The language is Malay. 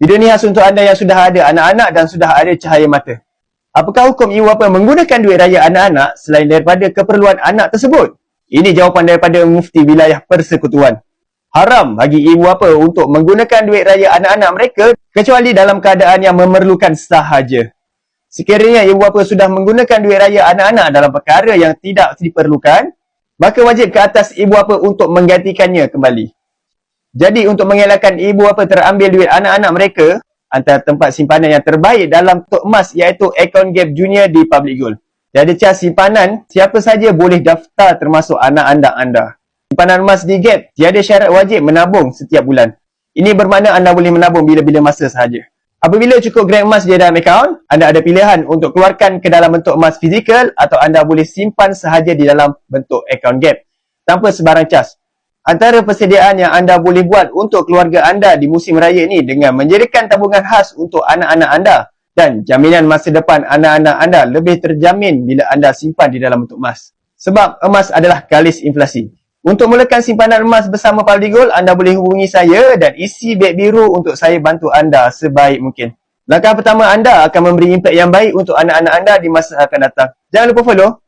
Video ni khas untuk anda yang sudah ada anak-anak dan sudah ada cahaya mata. Apakah hukum ibu bapa menggunakan duit raya anak-anak selain daripada keperluan anak tersebut? Ini jawapan daripada Mufti Wilayah Persekutuan. Haram bagi ibu bapa untuk menggunakan duit raya anak-anak mereka kecuali dalam keadaan yang memerlukan sahaja. Sekiranya ibu bapa sudah menggunakan duit raya anak-anak dalam perkara yang tidak diperlukan, maka wajib ke atas ibu bapa untuk menggantikannya kembali. Jadi untuk mengelakkan ibu bapa terambil duit anak-anak mereka, antara tempat simpanan yang terbaik dalam bentuk emas iaitu Account Gap Junior di Public Gold. Tiada cas simpanan, siapa saja boleh daftar termasuk anak-anak anda. Simpanan emas di Gap, tiada syarat wajib menabung setiap bulan. Ini bermakna anda boleh menabung bila-bila masa sahaja. Apabila cukup gram emas di dalam akaun, anda ada pilihan untuk keluarkan ke dalam bentuk emas fizikal atau anda boleh simpan sahaja di dalam bentuk Account Gap tanpa sebarang cas. Antara persediaan yang anda boleh buat untuk keluarga anda di musim raya ini dengan menjadikan tabungan khas untuk anak-anak anda dan jaminan masa depan anak-anak anda lebih terjamin bila anda simpan di dalam bentuk emas. Sebab emas adalah galis inflasi. Untuk mulakan simpanan emas bersama Public Gold, anda boleh hubungi saya dan isi beg biru untuk saya bantu anda sebaik mungkin. Langkah pertama anda akan memberi impak yang baik untuk anak-anak anda di masa akan datang. Jangan lupa follow